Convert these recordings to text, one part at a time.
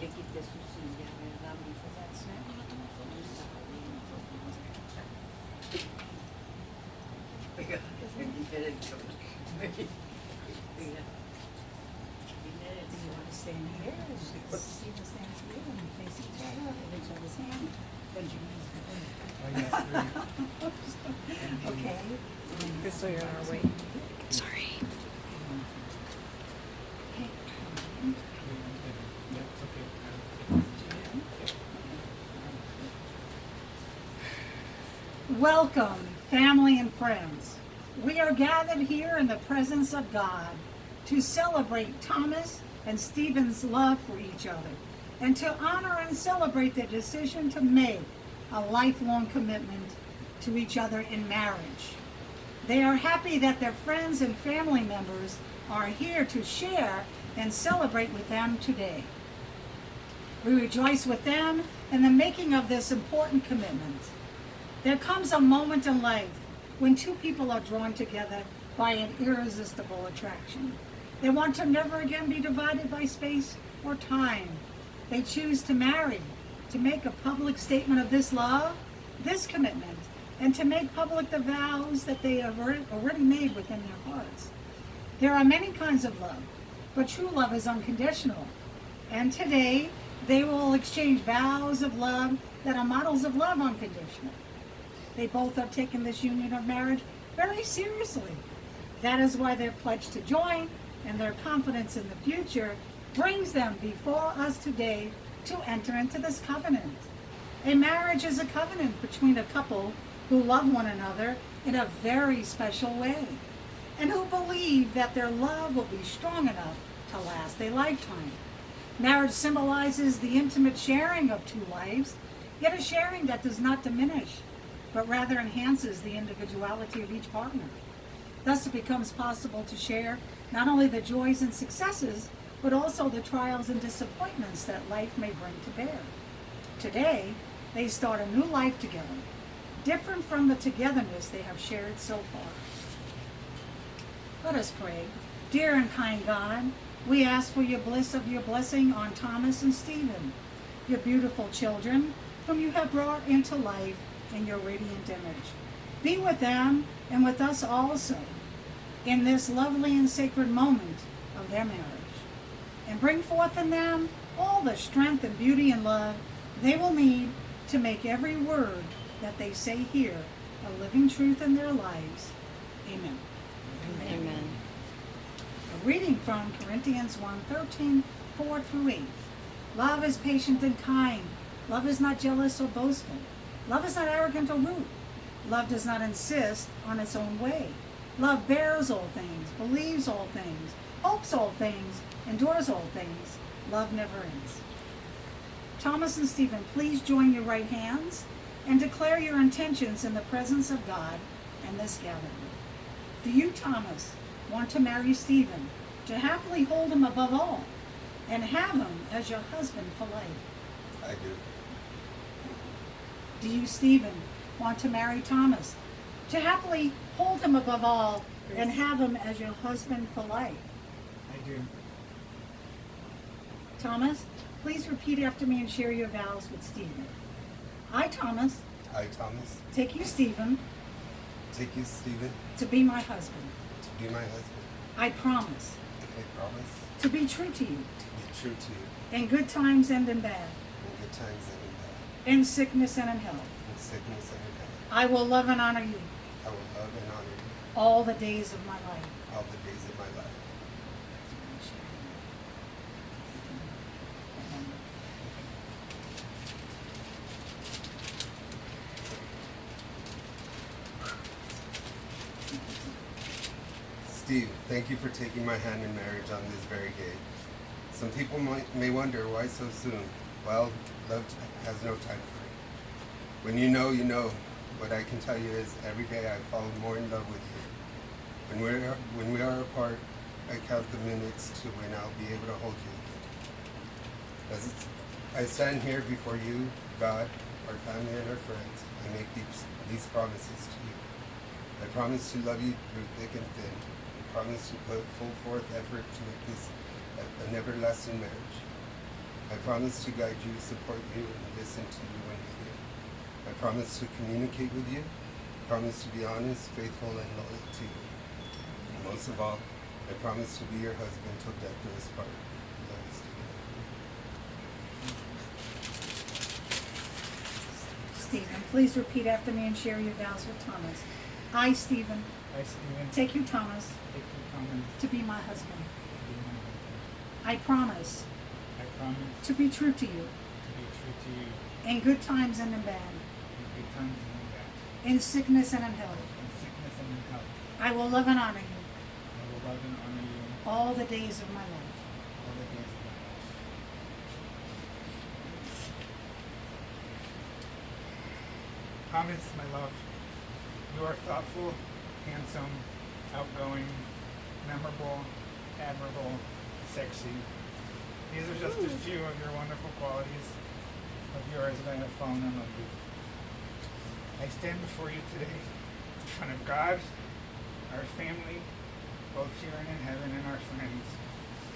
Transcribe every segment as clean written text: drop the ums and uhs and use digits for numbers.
quite su silla, ¿verdad? Because that's it. Do you want to stand here? Stephen stands here and we face each other, hold each other's hand. Bend your knees. Okay. Just so you're on our way. Sorry. Welcome, family and friends. We are gathered here in the presence of God to celebrate Thomas and Stephen's love for each other and to honor and celebrate their decision to make a lifelong commitment to each other in marriage. They are happy that their friends and family members are here to share and celebrate with them today. We rejoice with them in the making of this important commitment. There comes a moment in life when two people are drawn together by an irresistible attraction. They want to never again be divided by space or time. They choose to marry, to make a public statement of this love, this commitment, and to make public the vows that they have already made within their hearts. There are many kinds of love, but true love is unconditional. And today, they will exchange vows of love that are models of love unconditional. They both have taken this union of marriage very seriously. That is why they're pledged to join, and their confidence in the future brings them before us today to enter into this covenant. A marriage is a covenant between a couple who love one another in a very special way, and who believe that their love will be strong enough to last a lifetime. Marriage symbolizes the intimate sharing of two lives, yet a sharing that does not diminish, but rather enhances the individuality of each partner. Thus it becomes possible to share not only the joys and successes, but also the trials and disappointments that life may bring to bear. Today, they start a new life together, different from the togetherness they have shared so far. Let us pray. Dear and kind God, we ask for your bliss of your blessing on Thomas and Stephen, your beautiful children, whom you have brought into life in your radiant image. Be with them and with us also in this lovely and sacred moment of their marriage, and bring forth in them all the strength and beauty and love they will need to make every word that they say here a living truth in their lives. Amen. Amen. A reading from Corinthians 1:13, 4 through 8. Love is patient and kind. Love is not jealous or boastful. Love is not arrogant or rude. Love does not insist on its own way. Love bears all things, believes all things, hopes all things, endures all things. Love never ends. Thomas and Stephen, please join your right hands and declare your intentions in the presence of God and this gathering. Do you, Thomas, want to marry Stephen, to happily hold him above all, and have him as your husband for life? I do. Do you, Stephen, want to marry Thomas, to happily hold him above all, and have him as your husband for life? I do. Thomas, please repeat after me and share your vows with Stephen. I, Thomas, I, Thomas, take you, Stephen, take you, Stephen, to be my husband. to be my husband. I promise I promise to be true to you to be true to you in good times and in bad, in good times and in bad, in sickness and in health. in sickness and in health. I will love and honor you I will love and honor you all the days of my life. all the days of my life. Steve, thank you for taking my hand in marriage on this very day. Some people may wonder why so soon. Well, love has no time frame. When you know, you know. What I can tell you is every day I fall more in love with you. When we are apart, I count the minutes to when I'll be able to hold you again. As I stand here before you, God, our family, and our friends, I make these promises to you. I promise to love you through thick and thin. I promise to put full forth effort to make this an everlasting marriage. I promise to guide you, support you, and listen to you when needed. I promise to communicate with you. I promise to be honest, faithful, and loyal to you. And most of all, I promise to be your husband till death do us part. Love you, Stephen. Stephen, please repeat after me and share your vows with Thomas. I, Stephen, I, Stephen, take you, Thomas, take you, Thomas, to be my husband. to be my husband. I promise I promise to be true to you to be true to you in good times and in bad, in good times and in bad, in sickness and in health. in sickness and in health. I will love and honor you I will love and honor you all the days of my life. all the days of my life. Thomas, my love, you are thoughtful, handsome, outgoing, memorable, admirable, sexy. These are just a few of your wonderful qualities of yours that I have fallen in love with. I stand before you today in front of God, our family, both here and in heaven, and our friends,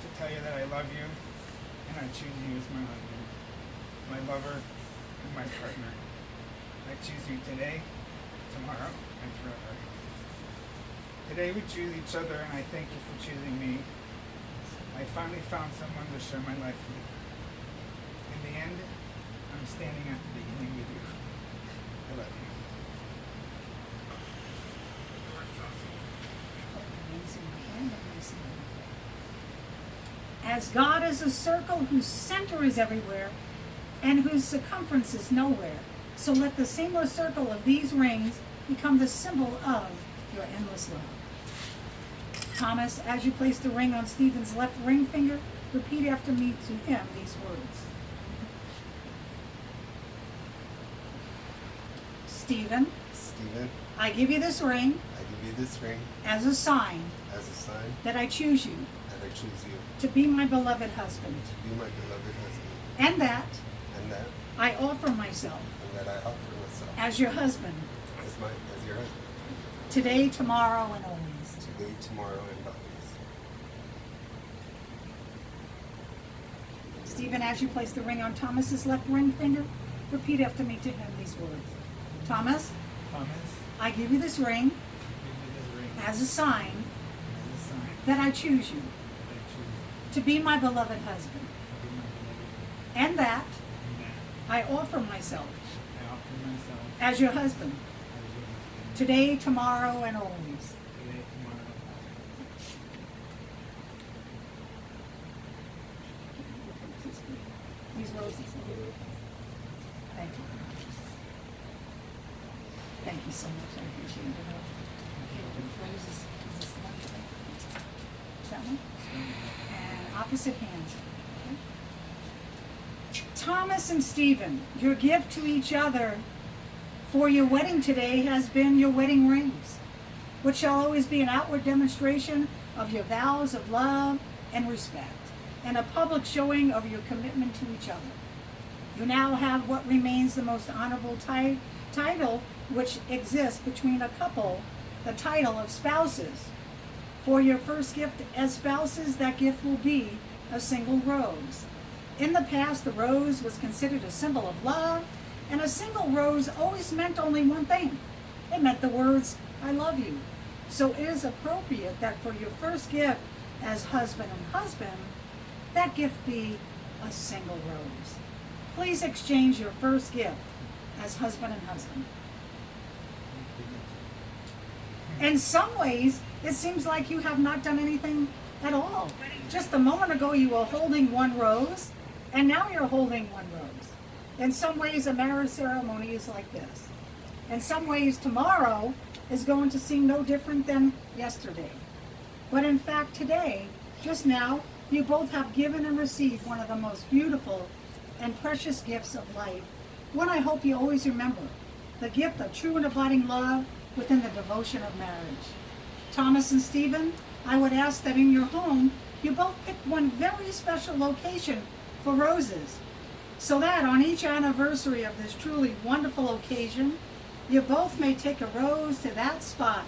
to tell you that I love you and I choose you as my husband, my lover, and my partner. I choose you today, tomorrow, and forever. Today we choose each other, and I thank you for choosing me. I finally found someone to share my life with. In the end, I'm standing at the beginning with you. I love you. As God is a circle whose center is everywhere and whose circumference is nowhere, so let the seamless circle of these rings become the symbol of your endless love. Thomas, as you place the ring on Stephen's left ring finger, repeat after me to him these words. Stephen, Stephen, I give you this ring I give you this ring as a sign as a sign that I choose you that I choose you to be my beloved husband, to be my beloved husband, and that and that I offer myself I offer myself as your husband as your husband, today, tomorrow, and always. today, tomorrow, and always. Stephen, as you place the ring on Thomas's left ring finger, repeat after me to him these words. Thomas, Thomas, I give you this ring give me this ring as a sign as a sign that I choose you that I choose to be my beloved husband, to be my beloved husband, and that and that I offer myself I offer myself as your husband as your husband today, tomorrow, and always. today, tomorrow, and always. These roses. Thank you. Thank you so much. I appreciate it. Okay, the roses. Is this the one? That one? And opposite hands. Okay. Thomas and Stephen, your gift to each other for your wedding today has been your wedding rings, which shall always be an outward demonstration of your vows of love and respect, and a public showing of your commitment to each other. You now have what remains the most honorable title which exists between a couple, the title of spouses. For your first gift as spouses, that gift will be a single rose. In the past, the rose was considered a symbol of love, and a single rose always meant only one thing. It meant the words, I love you. So it is appropriate that for your first gift as husband and husband, that gift be a single rose. Please exchange your first gift as husband and husband. In some ways, it seems like you have not done anything at all. Just a moment ago, you were holding one rose, and now you're holding one rose. In some ways, a marriage ceremony is like this. In some ways, tomorrow is going to seem no different than yesterday. But in fact, today, just now, you both have given and received one of the most beautiful and precious gifts of life. One I hope you always remember, the gift of true and abiding love within the devotion of marriage. Thomas and Stephen, I would ask that in your home, you both pick one very special location for roses, so that on each anniversary of this truly wonderful occasion, you both may take a rose to that spot,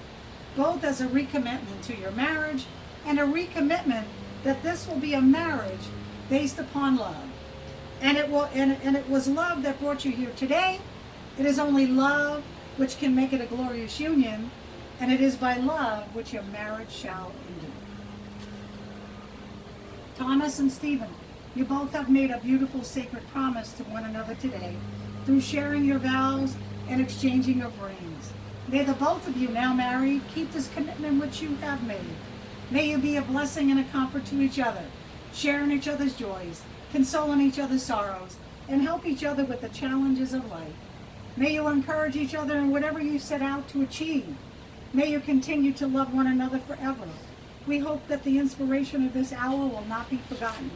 both as a recommitment to your marriage and a recommitment that this will be a marriage based upon love. And it was love that brought you here today. It is only love which can make it a glorious union, and it is by love which your marriage shall endure. Thomas and Stephen, you both have made a beautiful sacred promise to one another today through sharing your vows and exchanging of rings. May the both of you now married keep this commitment which you have made. May you be a blessing and a comfort to each other, sharing each other's joys, consoling each other's sorrows, and help each other with the challenges of life. May you encourage each other in whatever you set out to achieve. May you continue to love one another forever. We hope that the inspiration of this hour will not be forgotten.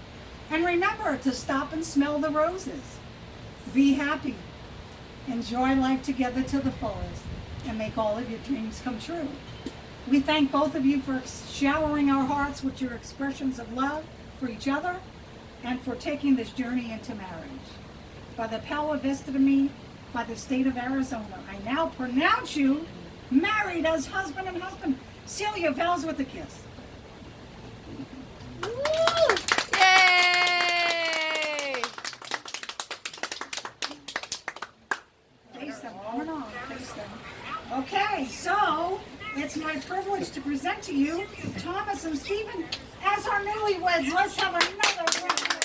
And remember to stop and smell the roses. Be happy. Enjoy life together to the fullest, and make all of your dreams come true. We thank both of you for showering our hearts with your expressions of love for each other and for taking this journey into marriage. By the power vested in me by the state of Arizona, I now pronounce you married as husband and husband. Seal your vows with a kiss. Woo! Yay! Face them. Hold on. Face them. Okay, so it's my privilege to present to you Thomas and Stephen as our newlyweds. Let's have another round.